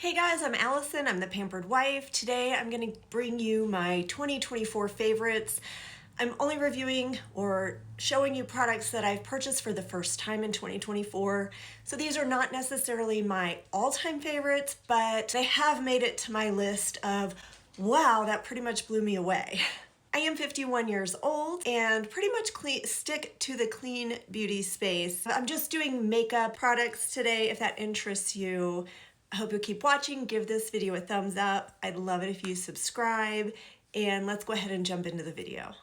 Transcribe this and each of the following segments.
Hey guys, I'm Allison. I'm the Pampered Wife. Today I'm going to bring you my 2024 favorites. I'm only reviewing or showing you products that I've purchased for the first time in 2024. So these are not necessarily my all-time favorites, but they have made it to my list of, wow, that pretty much blew me away. I am 51 years old and pretty much stick to the clean beauty space. I'm just doing makeup products today if that interests you. I hope you'll keep watching. Give this video a thumbs up. I'd love it if you subscribe, and let's go ahead and jump into the video.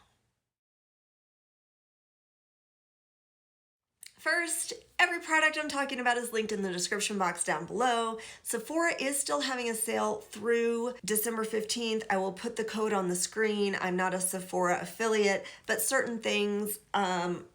First, every product I'm talking about is linked in the description box down below. Sephora is still having a sale through December 15th. I will put the code on the screen. I'm not a Sephora affiliate, but certain things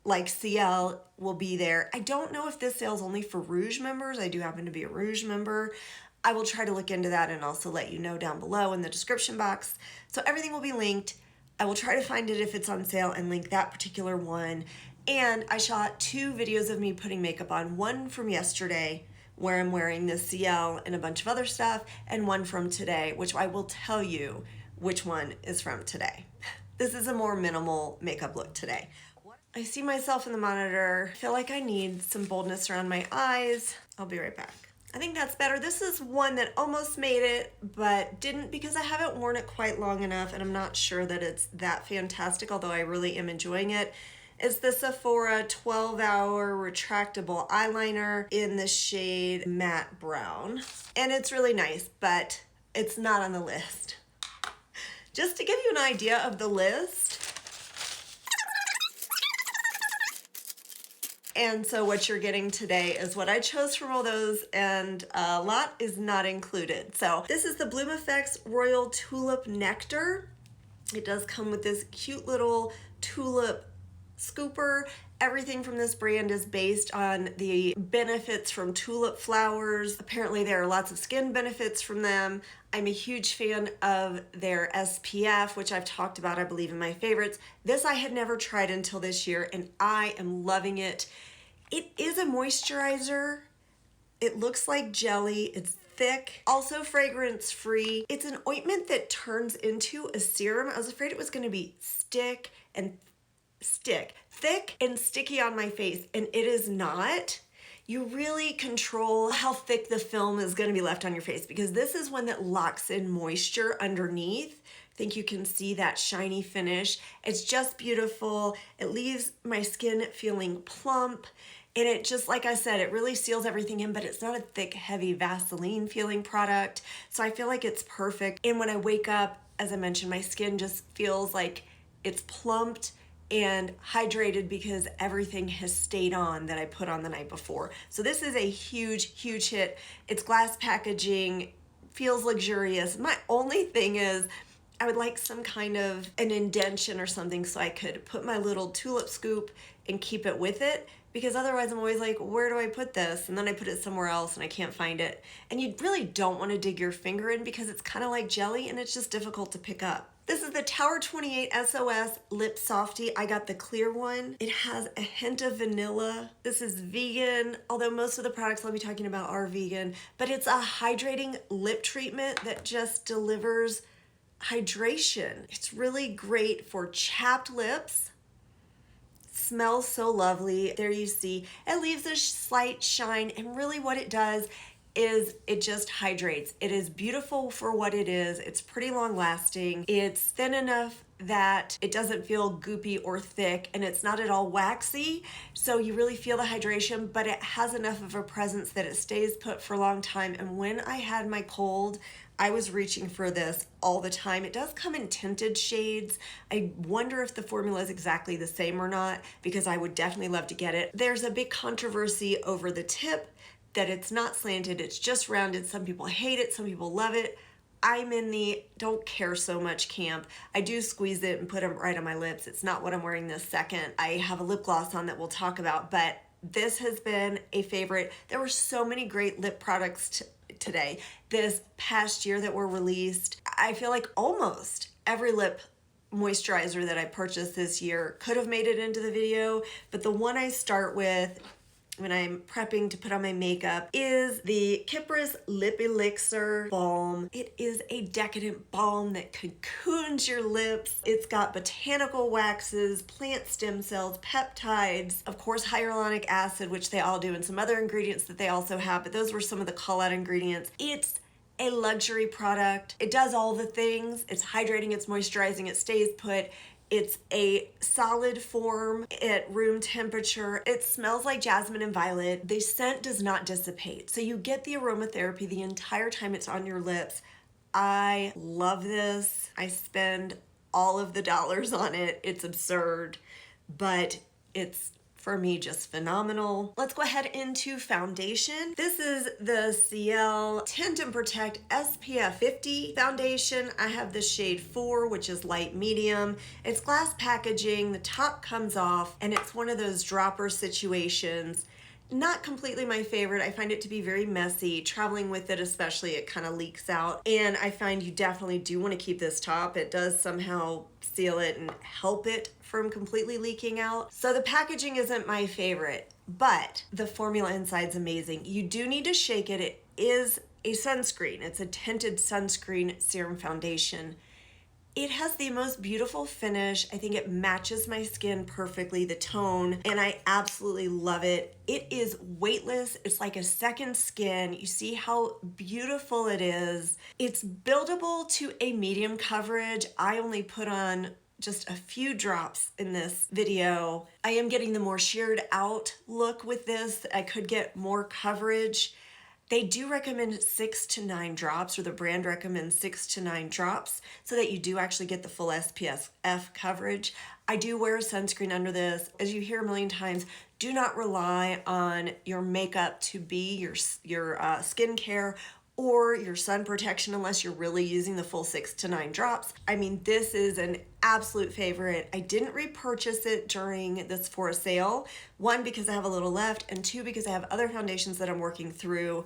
like Ciele will be there. I don't know if this sale is only for Rouge members. I do happen to be a Rouge member. I will try to look into that and also let you know down below in the description box. So everything will be linked. I will try to find it if it's on sale and link that particular one. And I shot 2 videos of me putting makeup on, one from yesterday where I'm wearing this Ciele and a bunch of other stuff, and one from today, which I will tell you which one is from today. This is a more minimal makeup look today. I see myself in the monitor, feel like I need some boldness around my eyes. I'll be right back. I think that's better. This is one that almost made it, but didn't because I haven't worn it quite long enough, and I'm not sure that it's that fantastic, although I really am enjoying it. It's the Sephora 12-hour retractable eyeliner in the shade matte brown. And it's really nice, but it's not on the list. Just to give you an idea of the list. And so what you're getting today is what I chose from all those, and a lot is not included. So this is the Bloom Effects Royal Tulip Nectar. It does come with this cute little tulip scooper. Everything from this brand is based on the benefits from tulip flowers. Apparently there are lots of skin benefits from them. I'm a huge fan of their SPF, which I've talked about, I believe, in my favorites. This I had never tried until this year, and I am loving it. It is a moisturizer. It looks like jelly. It's thick, also fragrance free. It's an ointment that turns into a serum. I was afraid it was going to be thick and sticky on my face, and it is not. You really control how thick the film is going to be left on your face, because this is one that locks in moisture underneath. I think you can see that shiny finish. It's just beautiful. It leaves my skin feeling plump, and it just, like I said, it really seals everything in, but it's not a thick, heavy Vaseline feeling product. So I feel like it's perfect. And when I wake up, as I mentioned, my skin just feels like it's plumped and hydrated because everything has stayed on that I put on the night before. So this is a huge, huge hit. It's glass packaging, feels luxurious. My only thing is I would like some kind of an indentation or something so I could put my little tulip scoop and keep it with it, because otherwise I'm always like, where do I put this? And then I put it somewhere else and I can't find it. And you really don't want to dig your finger in because it's kind of like jelly and it's just difficult to pick up. This is the Tower 28 SOS Lip Softy. I got the clear one. It has a hint of vanilla. This is vegan, although most of the products I'll be talking about are vegan, but it's a hydrating lip treatment that just delivers hydration. It's really great for chapped lips. Smells so lovely. There you see, it leaves a slight shine, and really what it does is it just hydrates. It is beautiful for what it is. It's pretty long lasting. It's thin enough that it doesn't feel goopy or thick, and it's not at all waxy, so you really feel the hydration, but it has enough of a presence that it stays put for a long time. And when I had my cold, I was reaching for this all the time. It does come in tinted shades. I wonder if the formula is exactly the same or not, because I would definitely love to get it. There's a big controversy over the tip, that it's not slanted, it's just rounded. Some people hate it, some people love it. I'm in the don't care so much camp. I do squeeze it and put them right on my lips. It's not what I'm wearing this second. I have a lip gloss on that we'll talk about, but this has been a favorite. There were so many great lip products today, this past year, that were released. I feel like almost every lip moisturizer that I purchased this year could have made it into the video, but the one I start with when I'm prepping to put on my makeup is the Kypris Lip Elixir Balm. It is a decadent balm that cocoons your lips. It's got botanical waxes, plant stem cells, peptides, of course hyaluronic acid, which they all do, and some other ingredients that they also have, but those were some of the call-out ingredients. It's a luxury product. It does all the things. It's hydrating, it's moisturizing, it stays put. It's a solid form at room temperature. It smells like jasmine and violet. The scent does not dissipate. So you get the aromatherapy the entire time it's on your lips. I love this. I spend all of the dollars on it. It's absurd, but it's for me just phenomenal. Let's go ahead into foundation. This is the Ciele Tint and Protect SPF 50 foundation. I have the shade 4, which is light medium. It's glass packaging, the top comes off, and it's one of those dropper situations. Not completely my favorite. I find it to be very messy. Traveling with it especially, it kind of leaks out. And I find you definitely do want to keep this top. It does somehow seal it and help it from completely leaking out. So the packaging isn't my favorite, but the formula inside is amazing. You do need to shake it. It is a sunscreen. It's a tinted sunscreen serum foundation. It has the most beautiful finish. I think it matches my skin perfectly, the tone, and I absolutely love it. It is weightless. It's like a second skin. You see how beautiful it is. It's buildable to a medium coverage. I only put on just a few drops in this video. I am getting the more sheared out look with this. I could get more coverage. They do recommend 6 to 9 drops, or the brand recommends 6 to 9 drops, so that you do actually get the full SPF coverage. I do wear a sunscreen under this. As you hear a million times, do not rely on your makeup to be your skincare or your sun protection unless you're really using the full 6 to 9 drops. I mean, this is an absolute favorite. I didn't repurchase it during this for a sale. 1, because I have a little left, and 2, because I have other foundations that I'm working through.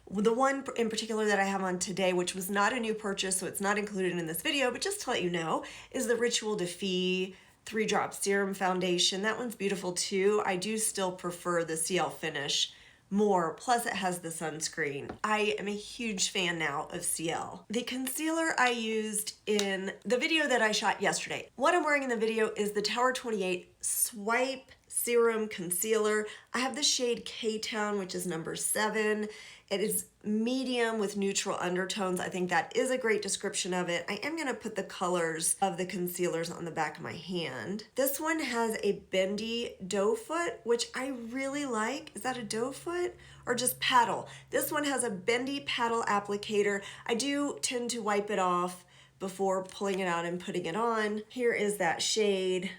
The one in particular that I have on today, which was not a new purchase, so it's not included in this video, but just to let you know, is the Ritual Defy 3-drop serum foundation. That one's beautiful too. I do still prefer the Ciele finish more, plus it has the sunscreen. I am a huge fan now of Ciele. The concealer I used in the video that I shot yesterday. What I'm wearing in the video is the Tower 28 Swipe Serum Concealer. I have the shade K-Town, which is number 7. It is medium with neutral undertones. I think that is a great description of it. I am gonna put the colors of the concealers on the back of my hand. This one has a bendy doe foot, which I really like. Is that a doe foot or just paddle? This one has a bendy paddle applicator. I do tend to wipe it off before pulling it out and putting it on. Here is that shade.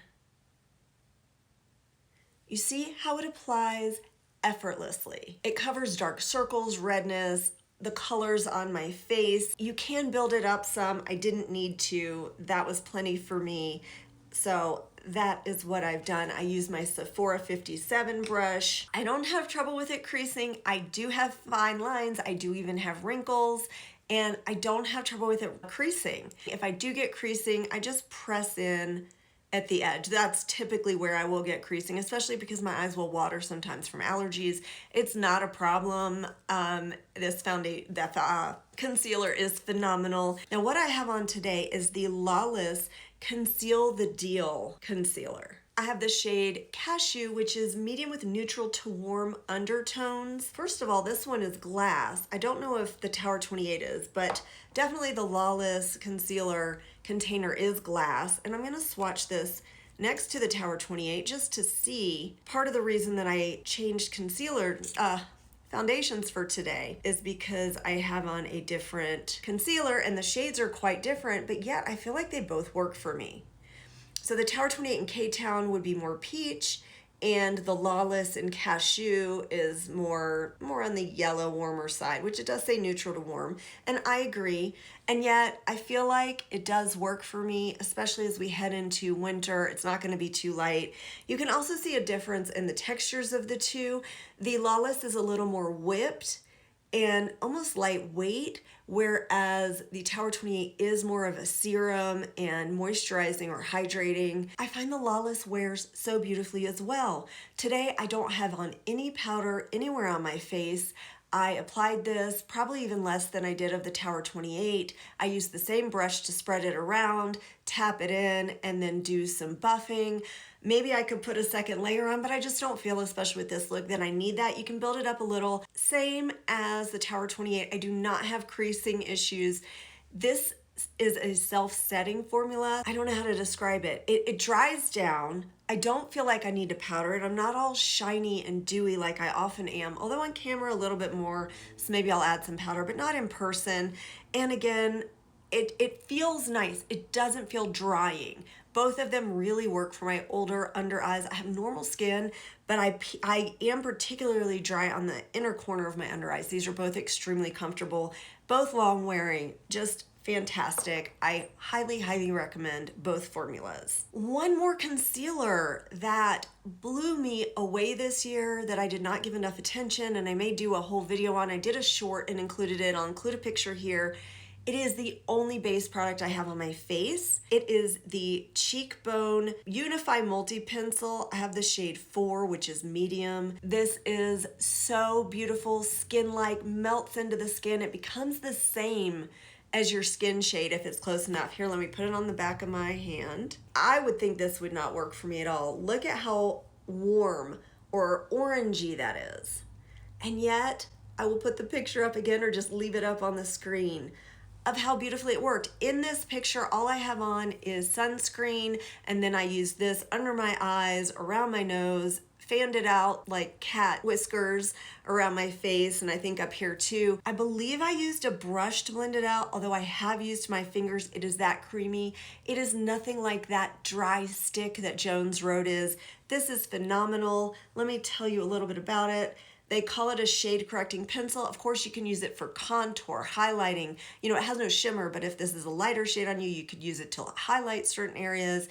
You see how it applies effortlessly. It covers dark circles, redness, the colors on my face. You can build it up some. I didn't need to. That was plenty for me. So that is what I've done. I use my Sephora 57 brush. I don't have trouble with it creasing. I do have fine lines. I do even have wrinkles, and I don't have trouble with it creasing. If I do get creasing, I just press in at the edge. That's typically where I will get creasing, especially because my eyes will water sometimes from allergies. It's not a problem. This concealer is phenomenal. Now what I have on today is the Lawless Conceal the Deal concealer. I have the shade Cashew, which is medium with neutral to warm undertones. First of all, this one is glass. I don't know if the Tower 28 is, but definitely the Lawless concealer container is glass. And I'm gonna swatch this next to the Tower 28 just to see. Part of the reason that I changed foundations for today is because I have on a different concealer and the shades are quite different, but yet I feel like they both work for me. So the Tower 28 in K-Town would be more peach, and the Lawless in Cashew is more on the yellow, warmer side, which it does say neutral to warm, and I agree. And yet I feel like it does work for me, especially as we head into winter. It's not going to be too light. You can also see a difference in the textures of the two. The Lawless is a little more whipped, and almost lightweight, whereas the Tower 28 is more of a serum and moisturizing or hydrating. I find the Lawless wears so beautifully as well. Today, I don't have on any powder anywhere on my face. I applied this probably even less than I did of the Tower 28. I used the same brush to spread it around, tap it in, and then do some buffing. Maybe I could put a second layer on, but I just don't feel, especially with this look, that I need that. You can build it up a little. Same as the Tower 28. I do not have creasing issues. This is a self-setting formula. I don't know how to describe it. It dries down. I don't feel like I need to powder it. I'm not all shiny and dewy like I often am, although on camera a little bit more, so maybe I'll add some powder, but not in person. And again, it feels nice. It doesn't feel drying. Both of them really work for my older under eyes. I have normal skin, but I am particularly dry on the inner corner of my under eyes. These are both extremely comfortable, both long wearing, just fantastic. I highly, highly recommend both formulas. One more concealer that blew me away this year that I did not give enough attention, and I may do a whole video on. I did a short and included it. I'll include a picture here. It is the only base product I have on my face. It is the Cheekbone Unify Multi Pencil. I have the shade 4, which is medium. This is so beautiful, skin-like, melts into the skin. It becomes the same as your skin shade if it's close enough. Here, let me put it on the back of my hand. I would think this would not work for me at all. Look at how warm or orangey that is. And yet, I will put the picture up again or just leave it up on the screen of how beautifully it worked. In this picture, all I have on is sunscreen, and then I use this under my eyes, around my nose, fanned it out like cat whiskers around my face, and I think up here too. I believe I used a brush to blend it out, although I have used my fingers. It is that creamy. It is nothing like that dry stick that Jones Road is. This is phenomenal. Let me tell you a little bit about it. They call it a shade correcting pencil. Of course, you can use it for contour, highlighting. You know, it has no shimmer, but if this is a lighter shade on you, you could use it to highlight certain areas.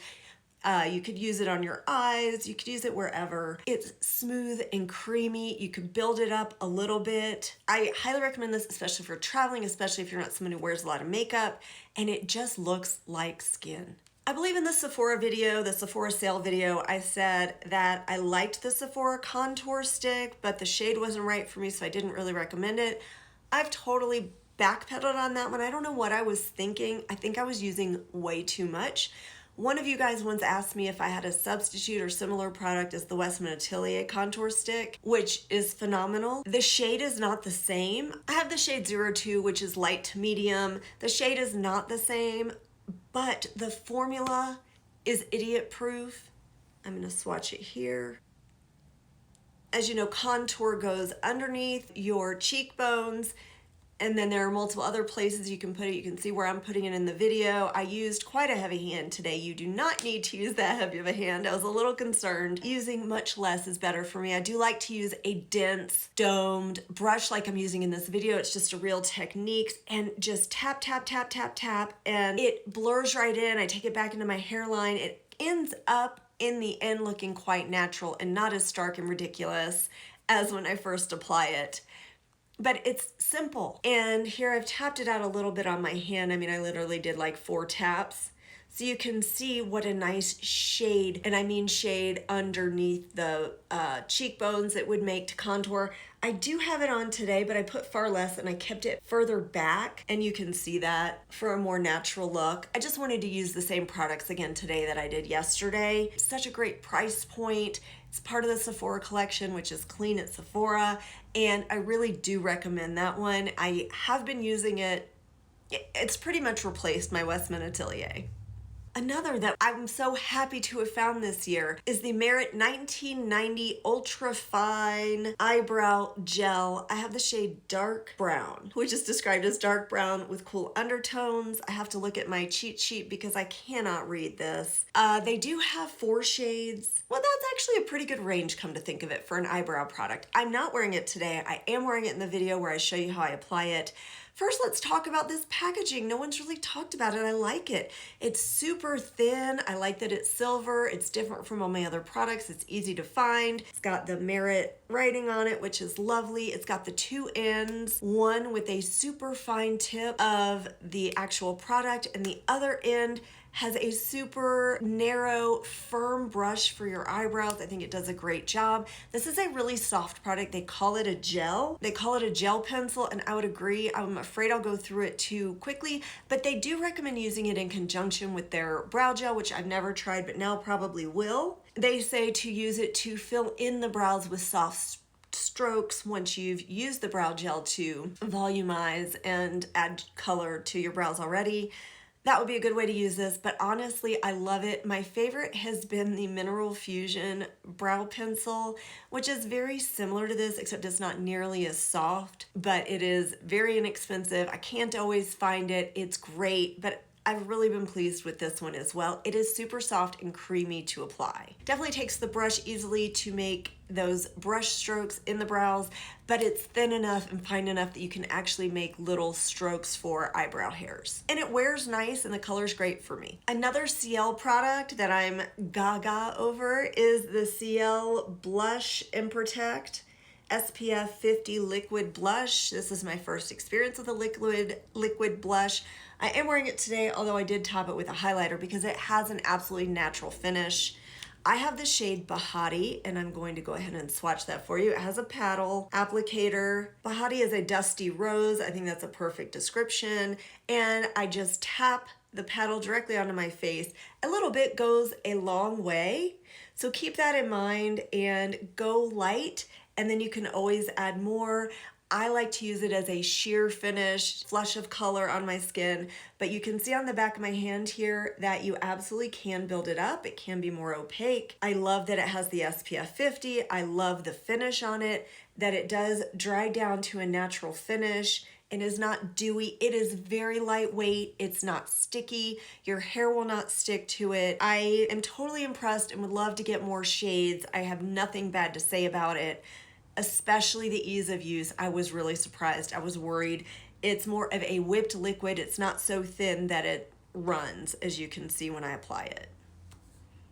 You could use it on your eyes. You could use it wherever. It's smooth and creamy. You could build it up a little bit. I highly recommend this, especially if you're traveling, especially if you're not someone who wears a lot of makeup, and it just looks like skin. I believe in the Sephora video, the Sephora sale video, I said that I liked the Sephora contour stick, but the shade wasn't right for me, so I didn't really recommend it. I've totally backpedaled on that one. I don't know what I was thinking. I think I was using way too much. One of you guys once asked me if I had a substitute or similar product as the Westman Atelier contour stick, which is phenomenal. The shade is not the same. I have the shade 02, which is light to medium. The shade is not the same, but the formula is idiot proof. I'm gonna swatch it here. As you know, contour goes underneath your cheekbones, and then there are multiple other places you can put it. You can see where I'm putting it in the video. I used quite a heavy hand today. You do not need to use that heavy of a hand. I was a little concerned. Using much less is better for me. I do like to use a dense, domed brush like I'm using in this video. It's just a Real Techniques, and just tap, tap, tap, tap, tap, and it blurs right in. I take it back into my hairline. It ends up in the end looking quite natural and not as stark and ridiculous as when I first apply it. But it's simple. And here I've tapped it out a little bit on my hand. I mean, I literally did like 4 taps. So you can see what a nice shade, and I mean shade underneath the cheekbones it would make to contour. I do have it on today, but I put far less and I kept it further back, and you can see that for a more natural look. I just wanted to use the same products again today that I did yesterday. Such a great price point. It's part of the Sephora collection, which is Clean at Sephora, and I really do recommend that one. I have been using it. It's pretty much replaced my Westman Atelier. Another that I'm so happy to have found this year is the Merit 1990 Ultra Fine Eyebrow Gel. I have the shade Dark Brown, which is described as dark brown with cool undertones. I have to look at my cheat sheet because I cannot read this. They do have 4 shades. Well, that's actually a pretty good range, come to think of it, for an eyebrow product. I'm not wearing it today. I am wearing it in the video where I show you how I apply it. First, let's talk about this packaging. No one's really talked about it. I like it. It's super thin. I like that it's silver. It's different from all my other products. It's easy to find. It's got the Merit writing on it, which is lovely. It's got the two ends, one with a super fine tip of the actual product, and the other end has a super narrow, firm brush for your eyebrows. I think it does a great job. This is a really soft product. They call it a gel. They call it a gel pencil, and I would agree. I'm afraid I'll go through it too quickly, but they do recommend using it in conjunction with their brow gel, which I've never tried, but now probably will. They say to use it to fill in the brows with soft strokes once you've used the brow gel to volumize and add color to your brows already. That would be a good way to use this, but honestly, I love it. My favorite has been the Mineral Fusion Brow Pencil, which is very similar to this, except it's not nearly as soft, but it is very inexpensive. I can't always find it. It's great, but I've really been pleased with this one as well. It is super soft and creamy to apply. Definitely takes the brush easily to make those brush strokes in the brows, but it's thin enough and fine enough that you can actually make little strokes for eyebrow hairs. And it wears nice and the color's great for me. Another Ciele product that I'm gaga over is the Ciele Blush and Protect SPF 50 liquid blush. This is my first experience with a liquid blush. I am wearing it today, although I did top it with a highlighter because it has an absolutely natural finish. I have the shade Bahati, and I'm going to go ahead and swatch that for you. It has a paddle applicator. Bahati is a dusty rose. I think that's a perfect description. And I just tap the paddle directly onto my face. A little bit goes a long way. So keep that in mind and go light, and then you can always add more. I like to use it as a sheer finish, flush of color on my skin, but you can see on the back of my hand here that you absolutely can build it up. It can be more opaque. I love that it has the SPF 50. I love the finish on it, that it does dry down to a natural finish and is not dewy. It is very lightweight. It's not sticky. Your hair will not stick to it. I am totally impressed and would love to get more shades. I have nothing bad to say about it. Especially the ease of use. I was really surprised. I was worried. It's more of a whipped liquid. It's not so thin that it runs, as you can see when I apply it.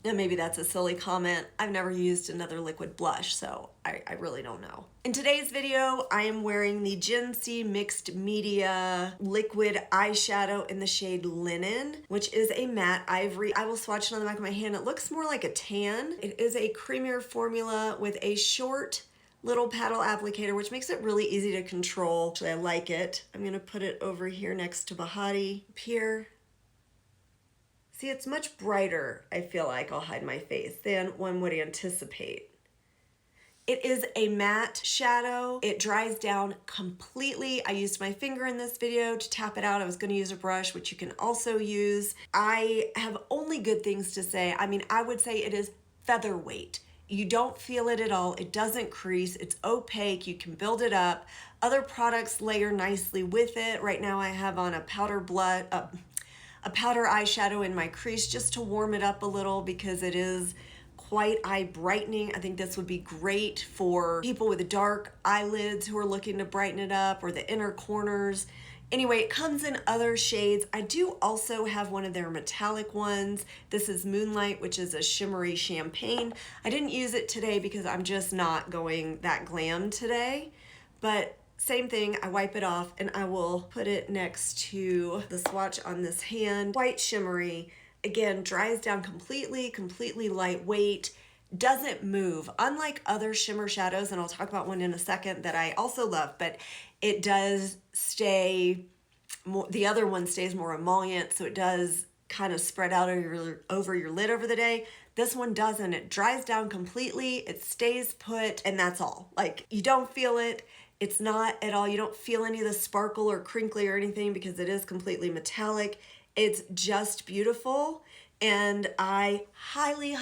And maybe that's a silly comment. I've never used another liquid blush, so I really don't know. In today's video, I am wearing the Gen C Mixed Media liquid eyeshadow in the shade Linen, which is a matte ivory. I will swatch it on the back of my hand. It looks more like a tan. It is a creamier formula with a short little paddle applicator, which makes it really easy to control. Actually, I like it. I'm gonna put it over here next to Bahati, up here. See, it's much brighter, I feel like, I'll hide my face, than one would anticipate. It is a matte shadow. It dries down completely. I used my finger in this video to tap it out. I was gonna use a brush, which you can also use. I have only good things to say. I mean, I would say it is featherweight. You don't feel it at all. It doesn't crease. It's opaque. You can build it up. Other products layer nicely with it. Right now I have on a powder eyeshadow in my crease just to warm it up a little because it is quite eye brightening. I think this would be great for people with dark eyelids who are looking to brighten it up, or the inner corners. Anyway, it comes in other shades. I do also have one of their metallic ones. This is Moonlight, which is a shimmery champagne. I didn't use it today because I'm just not going that glam today, but same thing, I wipe it off and I will put it next to the swatch on this hand. Quite shimmery. Again, dries down completely lightweight, doesn't move. Unlike other shimmer shadows, and I'll talk about one in a second that I also love, but it does stay more, the other one stays more emollient, so it does kind of spread out over your lid over the day. This one doesn't. It dries down completely, it stays put, and that's all. Like, you don't feel it. It's not at all, you don't feel any of the sparkle or crinkly or anything because it is completely metallic. It's just beautiful. And I highly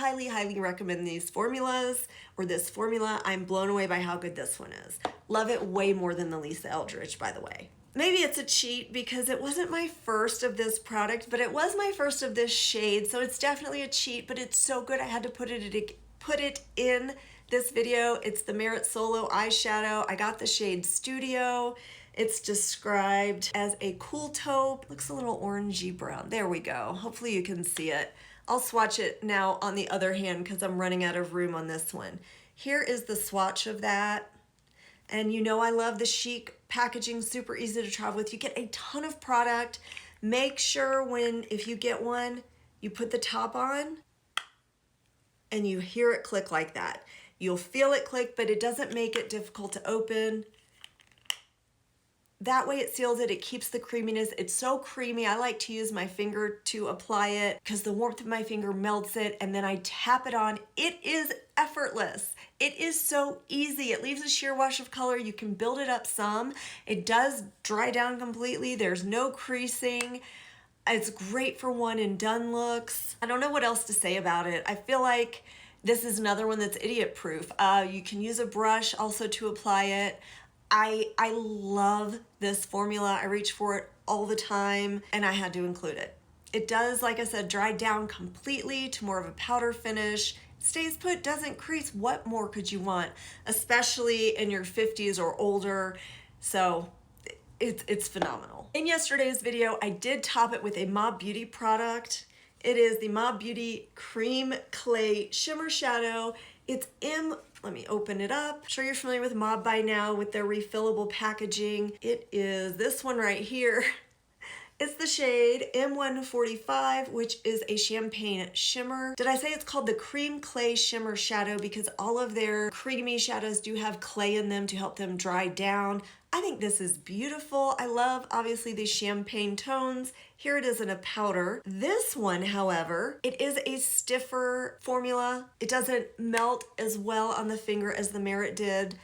recommend these formulas, or this formula. I'm blown away by how good this one is. Love it way more than the Lisa Eldridge, by the way. Maybe it's a cheat because it wasn't my first of this product, but it was my first of this shade, so it's definitely a cheat, but it's so good I had to put it in this video. It's the Merit Solo eyeshadow. I got the shade Studio. It's described as a cool taupe. Looks a little orangey brown. There we go. Hopefully you can see it. I'll swatch it now on the other hand because I'm running out of room on this one. Here is the swatch of that. And you know I love the chic packaging, super easy to travel with. You get a ton of product. Make sure if you get one, you put the top on and you hear it click like that. You'll feel it click, but it doesn't make it difficult to open. That way it seals it, it keeps the creaminess. It's so creamy. I like to use my finger to apply it because the warmth of my finger melts it, and then I tap it on. It is effortless. It is so easy. It leaves a sheer wash of color. You can build it up some. It does dry down completely. There's no creasing. It's great for one and done looks. I don't know what else to say about it. I feel like this is another one that's idiot proof. You can use a brush also to apply it. I love this formula. I reach for it all the time and I had to include it. It does, like I said, dry down completely to more of a powder finish. Stays put, doesn't crease. What more could you want? Especially in your 50s or older. So it's phenomenal. In yesterday's video, I did top it with a Mob Beauty product. It is the Mob Beauty Cream Clay Shimmer Shadow. It's let me open it up. I'm sure you're familiar with Mob by now with their refillable packaging. It is this one right here. It's the shade M145, which is a champagne shimmer. Did I say it's called the Cream Clay Shimmer Shadow because all of their creamy shadows do have clay in them to help them dry down. I think this is beautiful. I love, obviously, these champagne tones. Here it is in a powder. This one, however, it is a stiffer formula. It doesn't melt as well on the finger as the Merit did,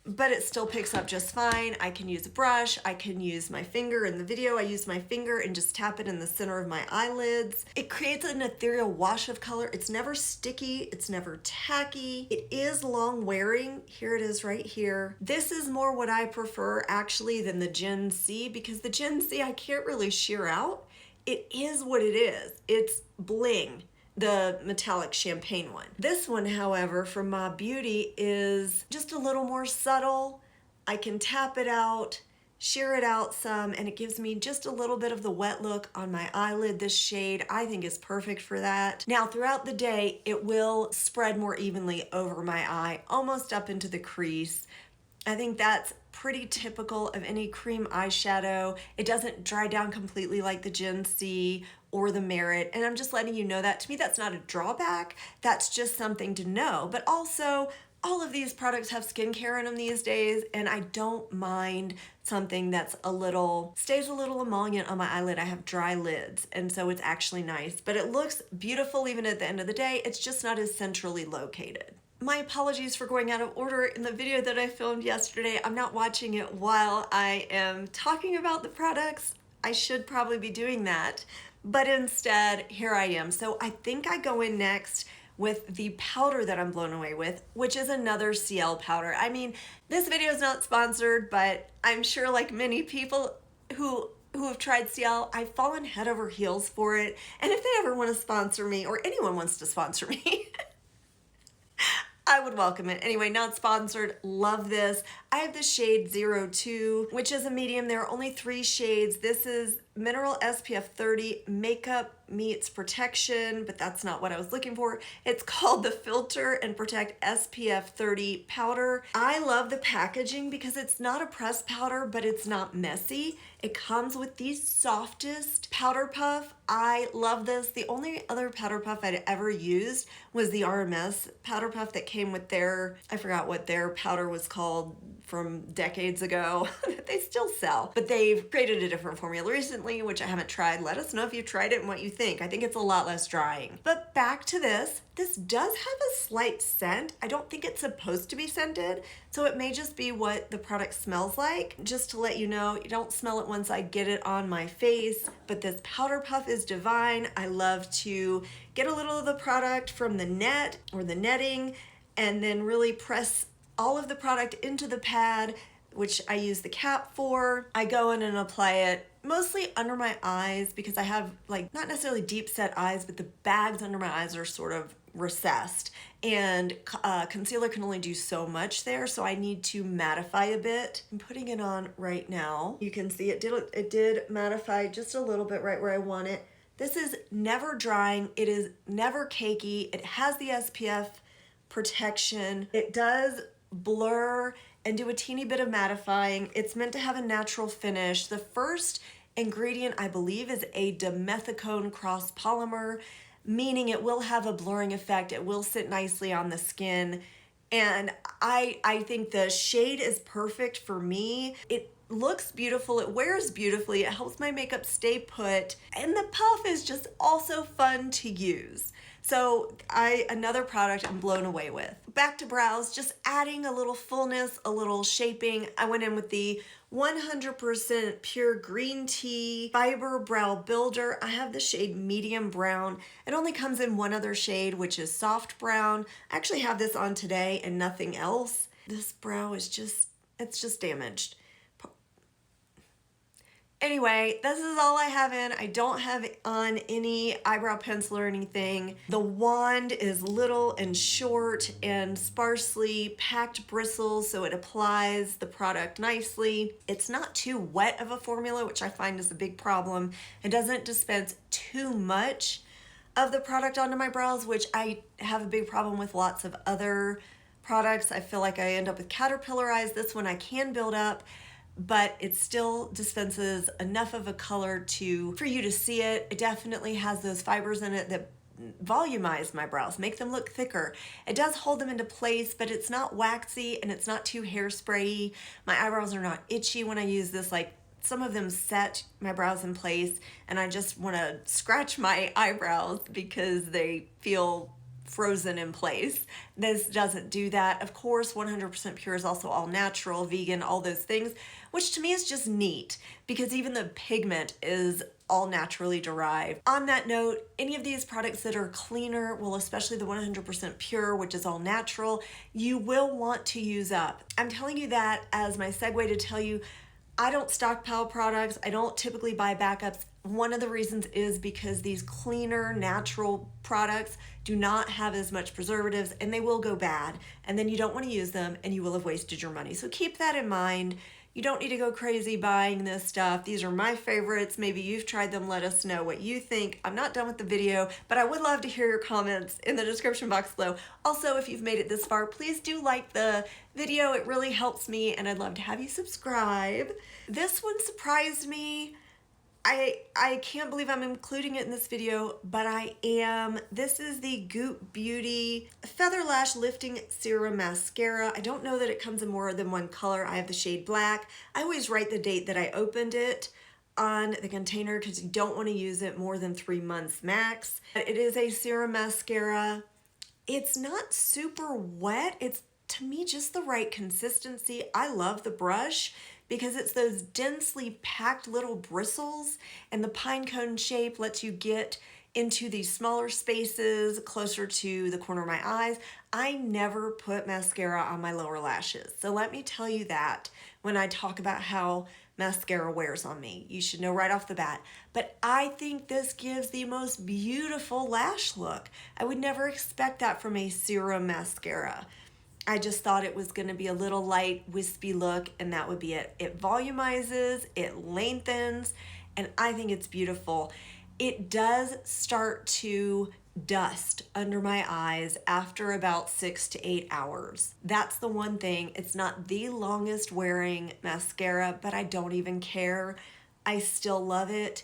but it still picks up just fine. I can use a brush, I can use my finger. In the video, I used my finger and just tap it in the center of my eyelids. It creates an ethereal wash of color. It's never sticky, it's never tacky. It is long wearing. Here it is right here. This is more what I prefer actually than the Gen C because the Gen C I can't really sheer out. It is what it is. It's bling. The metallic champagne one. This one, however, from Mob Beauty is just a little more subtle. I can tap it out, sheer it out some, and it gives me just a little bit of the wet look on my eyelid. This shade I think is perfect for that. Now throughout the day, it will spread more evenly over my eye, almost up into the crease. I think that's pretty typical of any cream eyeshadow. It doesn't dry down completely like the Gen C or the Merit, and I'm just letting you know that. To me, that's not a drawback. That's just something to know. But also, all of these products have skincare in them these days, and I don't mind something that's stays a little emollient on my eyelid. I have dry lids, and so it's actually nice. But it looks beautiful even at the end of the day. It's just not as centrally located. My apologies for going out of order in the video that I filmed yesterday. I'm not watching it while I am talking about the products. I should probably be doing that, but instead, here I am. So I think I go in next with the powder that I'm blown away with, which is another Ciele powder. I mean, this video is not sponsored, but I'm sure like many people who have tried Ciele, I've fallen head over heels for it. And if they ever want to sponsor me, or anyone wants to sponsor me, I would welcome it. Anyway, not sponsored, love this. I have the shade 02, which is a medium. There are only 3 shades. This is Mineral SPF 30 Makeup Meets Protection, but that's not what I was looking for. It's called the Filter and Protect SPF 30 Powder. I love the packaging because it's not a pressed powder, but it's not messy. It comes with the softest powder puff. I love this. The only other powder puff I'd ever used was the RMS powder puff that came with I forgot what their powder was called from decades ago that they still sell, but they've created a different formula recently, which I haven't tried. Let us know if you've tried it and what you think. I think it's a lot less drying. But back to this. This does have a slight scent. I don't think it's supposed to be scented, so it may just be what the product smells like. Just to let you know, you don't smell it once I get it on my face, but this powder puff is divine. I love to get a little of the product from the net or the netting and then really press all of the product into the pad, which I use the cap for. I go in and apply it mostly under my eyes because I have like not necessarily deep set eyes, but the bags under my eyes are sort of recessed, and concealer can only do so much there, so I need to mattify a bit. I'm putting it on right now. You can see it did mattify just a little bit right where I want it. This is never drying, it is never cakey, it has the SPF protection, it does blur and do a teeny bit of mattifying. It's meant to have a natural finish. The first ingredient, I believe, is a dimethicone cross polymer, meaning it will have a blurring effect. It will sit nicely on the skin. And I think the shade is perfect for me. It looks beautiful, it wears beautifully, it helps my makeup stay put, and the puff is just also fun to use. So another product I'm blown away with. Back to brows, just adding a little fullness, a little shaping. I went in with the 100% pure green tea fiber brow builder. I have the shade medium brown. It only comes in one other shade, which is soft brown. I actually have this on today and nothing else. This brow is it's just damaged. Anyway, this is all I have in. I don't have on any eyebrow pencil or anything. The wand is little and short and sparsely packed bristles, so it applies the product nicely. It's not too wet of a formula, which I find is a big problem. It doesn't dispense too much of the product onto my brows, which I have a big problem with lots of other products. I feel like I end up with caterpillar eyes. This one I can build up, but it still dispenses enough of a color for you to see it. It definitely has those fibers in it that volumize my brows, make them look thicker. It does hold them into place, but it's not waxy and it's not too hairspray-y. My eyebrows are not itchy when I use this. Like, some of them set my brows in place and I just want to scratch my eyebrows because they feel frozen in place. This doesn't do that. Of course, 100% pure is also all natural, vegan, all those things, which to me is just neat because even the pigment is all naturally derived. On that note, any of these products that are cleaner, well, especially the 100% pure, which is all natural, you will want to use up. I'm telling you that as my segue to tell you I don't stockpile products. I don't typically buy backups. One of the reasons is because these cleaner, natural products do not have as much preservatives and they will go bad. And then you don't want to use them and you will have wasted your money. So keep that in mind. You don't need to go crazy buying this stuff. These are my favorites. Maybe you've tried them. Let us know what you think. I'm not done with the video, but I would love to hear your comments in the description box below. Also, if you've made it this far, please do like the video. It really helps me and I'd love to have you subscribe. This one surprised me. I can't believe I'm including it in this video, but I am. This is the Goop Beauty Feather Lash Lifting Serum Mascara. I don't know that it comes in more than one color. I have the shade black. I always write the date that I opened it on the container because you don't want to use it more than 3 months max. It is a serum mascara. It's not super wet. It's, to me, just the right consistency. I love the brush because it's those densely packed little bristles, and the pine cone shape lets you get into these smaller spaces closer to the corner of my eyes. I never put mascara on my lower lashes, so let me tell you that when I talk about how mascara wears on me. You should know right off the bat. But I think this gives the most beautiful lash look. I would never expect that from a serum mascara. I just thought it was going to be a little light, wispy look, and that would be it. It volumizes, it lengthens, and I think it's beautiful. It does start to dust under my eyes after about 6 to 8 hours. That's the one thing. It's not the longest wearing mascara, but I don't even care. I still love it.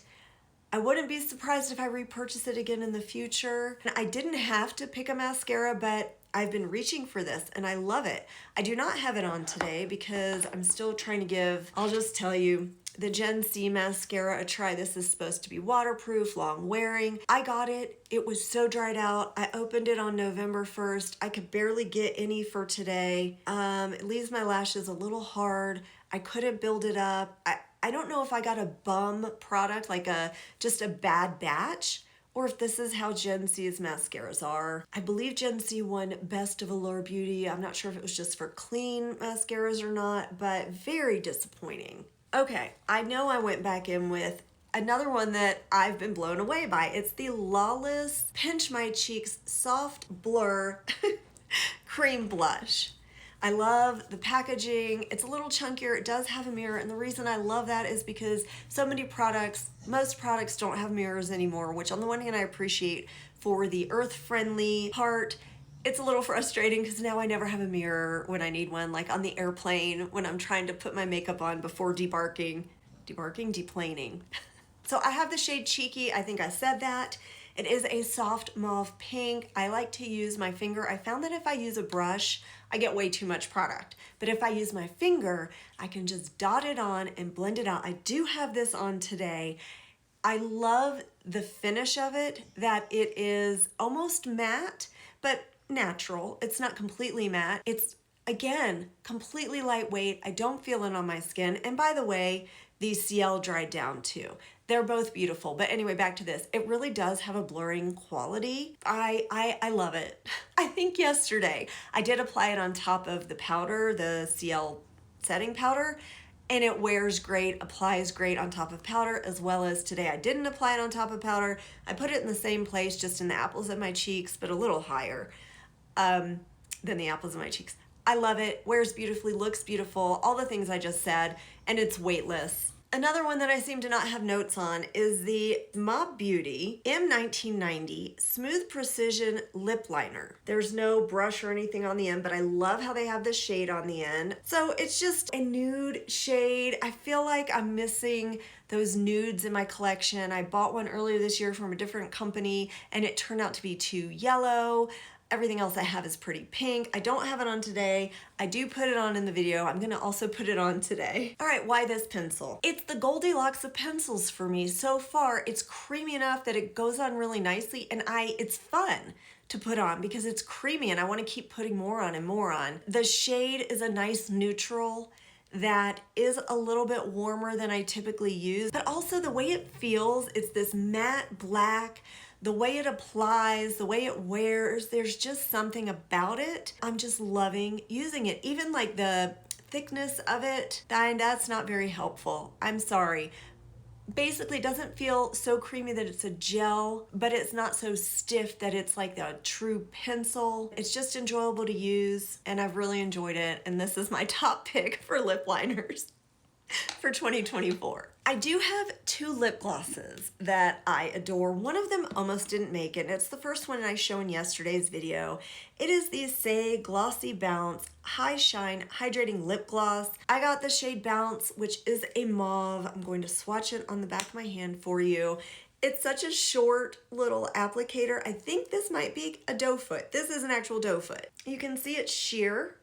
I wouldn't be surprised if I repurchase it again in the future. I didn't have to pick a mascara, but I've been reaching for this and I love it. I do not have it on today because I'm still trying to give, I'll just tell you, the Gen C mascara a try. This is supposed to be waterproof, long wearing. I got it. It was so dried out. I opened it on November 1st. I could barely get any for today. It leaves my lashes a little hard. I couldn't build it up. I don't know if I got a bum product, like just a bad batch, or if this is how Gen C's mascaras are. I believe Gen C won Best of Allure Beauty. I'm not sure if it was just for clean mascaras or not, but very disappointing. Okay, I know I went back in with Another one that I've been blown away by, it's the Lawless Pinch My Cheeks Soft Blur Cream Blush. I love the packaging. It's a little chunkier. It does have a mirror, and the reason I love that is because so many products, most products don't have mirrors anymore, which on the one hand I appreciate for the earth-friendly part. It's a little frustrating because now I never have a mirror when I need one, like on the airplane when I'm trying to put my makeup on before deplaning. So I have the shade Cheeky. I think I said that. It is a soft mauve pink. I like to use my finger. I found that if I use a brush, I get way too much product. But if I use my finger, I can just dot it on and blend it out. I do have this on today. I love the finish of it, that it is almost matte, but natural. It's not completely matte. It's, again, completely lightweight. I don't feel it on my skin. And by the way, these Ciele dried down too. They're both beautiful. But anyway, back to this. It really does have a blurring quality. I love it. I think yesterday I did apply it on top of the powder, the Ciele setting powder, and it wears great, applies great on top of powder, as well as today I didn't apply it on top of powder. I put it in the same place, just in the apples of my cheeks, but a little higher than the apples of my cheeks. I love it, wears beautifully, looks beautiful, all the things I just said, and it's weightless. Another one that I seem to not have notes on is the Mob Beauty M1990 Smooth Precision Lip Liner. There's no brush or anything on the end, but I love how they have the shade on the end. So it's just a nude shade. I feel like I'm missing those nudes in my collection. I bought one earlier this year from a different company and it turned out to be too yellow. Everything else I have is pretty pink. I don't have it on today. I do put it on in the video. I'm gonna also put it on today. All right, why this pencil? It's the Goldilocks of pencils for me. So far, it's creamy enough that it goes on really nicely, and it's fun to put on because it's creamy and I wanna keep putting more on and more on. The shade is a nice neutral that is a little bit warmer than I typically use, but also the way it feels, it's this matte black. The way it applies, the way it wears, there's just something about it. I'm just loving using it. Even like the thickness of it, that's not very helpful. I'm sorry. Basically, it doesn't feel so creamy that it's a gel, but it's not so stiff that it's like a true pencil. It's just enjoyable to use, and I've really enjoyed it. And this is my top pick for lip liners for 2024. I do have two lip glosses that I adore. One of them almost didn't make it, and it's the first one I showed in yesterday's video. It is the Saie Glossy Bounce High Shine Hydrating Lip Gloss. I got the shade Bounce, which is a mauve. I'm going to swatch it on the back of my hand for you. It's such a short little applicator. I think this might be a doe foot. This is an actual doe foot. You can see it's sheer.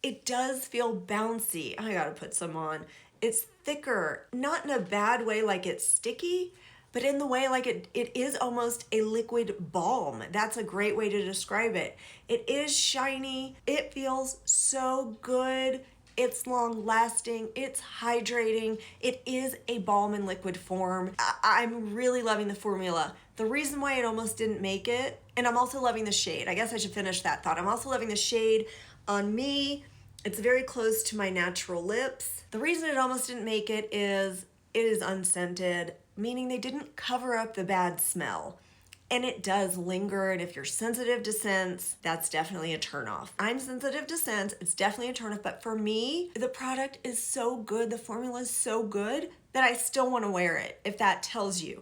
It does feel bouncy. I gotta put some on. It's thicker, not in a bad way like it's sticky, but in the way like it is almost a liquid balm. That's a great way to describe it. It is shiny, it feels so good, it's long lasting, it's hydrating, it is a balm in liquid form. I'm really loving the formula. The reason why it almost didn't make it, and I'm also loving the shade. I guess I should finish that thought. I'm also loving the shade on me. It's very close to my natural lips. The reason it almost didn't make it is unscented, meaning they didn't cover up the bad smell. And it does linger, and if you're sensitive to scents, that's definitely a turnoff. I'm sensitive to scents, it's definitely a turnoff, but for me, the product is so good, the formula is so good that I still wanna wear it, if that tells you.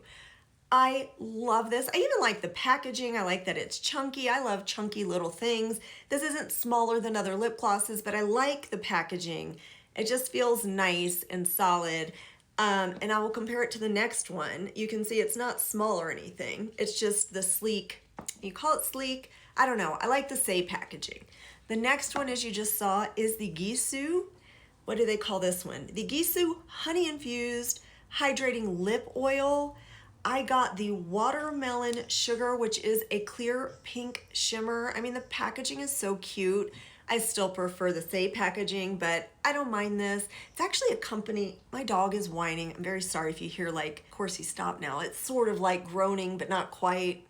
I love this. I even like the packaging. I like that it's chunky. I love chunky little things. This isn't smaller than other lip glosses, but I like the packaging. It just feels nice and solid. And I will compare it to the next one. You can see it's not small or anything. It's just the sleek. You call it sleek? I don't know. I like the Saie packaging. The next one, as you just saw, is the Gisou. What do they call this one? The Gisou Honey Infused Hydrating Lip Oil. I got the Watermelon Sugar, which is a clear pink shimmer. I mean, the packaging is so cute. I still prefer the Saie packaging, but I don't mind this. It's actually a company. My dog is whining. I'm very sorry if you hear, like, of course he stopped now. It's sort of like groaning, but not quite.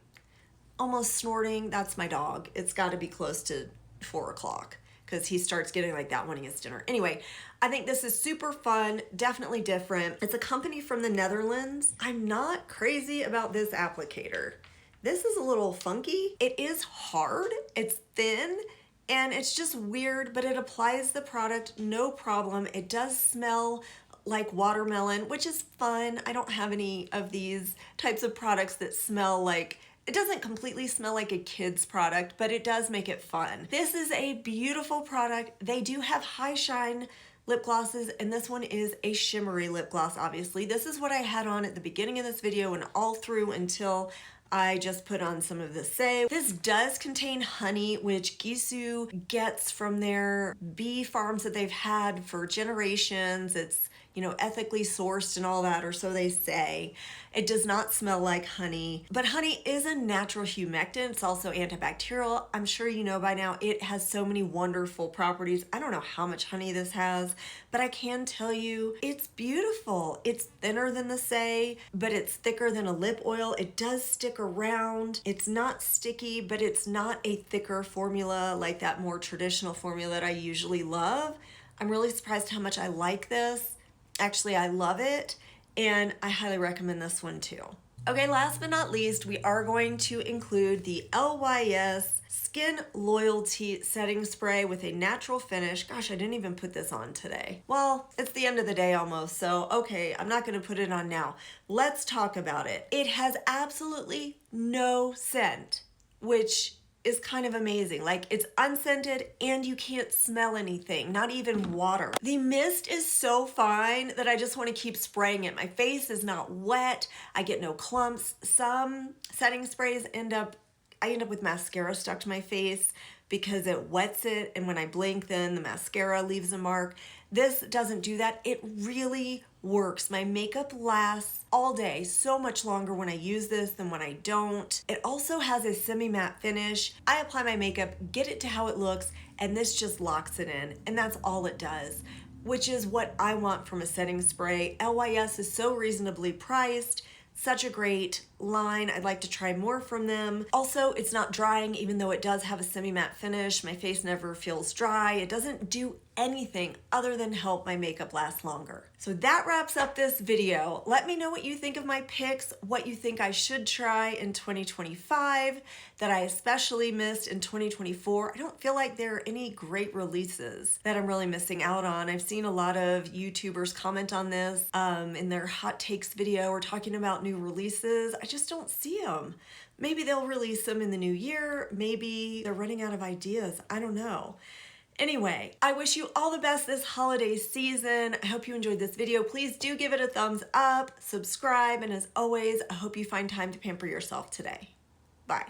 Almost snorting. That's my dog. It's got to be close to 4 o'clock because he starts getting like that wanting his dinner. Anyway, I think this is super fun, definitely different. It's a company from the Netherlands. I'm not crazy about this applicator. This is a little funky. It is hard, it's thin, and it's just weird, but it applies the product no problem. It does smell like watermelon, which is fun. I don't have any of these types of products that smell like, it doesn't completely smell like a kid's product, but it does make it fun. This is a beautiful product. They do have high shine lip glosses, and this one is a shimmery lip gloss, obviously. This is what I had on at the beginning of this video and all through until I just put on some of the Saie. This does contain honey, which Gisou gets from their bee farms that they've had for generations. It's, you know, ethically sourced and all that, or so they say. It does not smell like honey, but honey is a natural humectant. It's also antibacterial. I'm sure you know by now it has so many wonderful properties. I don't know how much honey this has, but I can tell you it's beautiful. It's thinner than the Saie, but it's thicker than a lip oil. It does stick around. It's not sticky, but it's not a thicker formula like that more traditional formula that I usually love. I'm really surprised how much I like this. Actually, I love it, and I highly recommend this one too. Okay, last but not least, we are going to include the LYS Skin Loyalty Setting Spray with a natural finish. Gosh, I didn't even put this on today. Well, it's the end of the day almost, so okay, I'm not gonna put it on now. Let's talk about it. It has absolutely no scent, which is kind of amazing. Like, it's unscented and you can't smell anything, not even water. The mist is so fine that I just want to keep spraying it. My face is not wet. I get no clumps. Some setting sprays I end up with mascara stuck to my face because it wets it, and when I blink then the mascara leaves a mark. This doesn't do that. It really works. My makeup lasts all day, so much longer when I use this than when I don't. It also has a semi-matte finish. I apply my makeup, get it to how it looks, and this just locks it in, and that's all it does, which is what I want from a setting spray. LYS is so reasonably priced. Such a great line. I'd like to try more from them. Also, it's not drying, even though it does have a semi-matte finish. My face never feels dry. It doesn't do anything other than help my makeup last longer. So that wraps up this video. Let me know what you think of my picks, what you think I should try in 2025 that I especially missed in 2024. I don't feel like there are any great releases that I'm really missing out on. I've seen a lot of YouTubers comment on this in their hot takes video or talking about new releases. I just don't see them. Maybe they'll release them in the new year. Maybe they're running out of ideas. I don't know. Anyway, I wish you all the best this holiday season. I hope you enjoyed this video. Please do give it a thumbs up, subscribe, and as always, I hope you find time to pamper yourself today. Bye.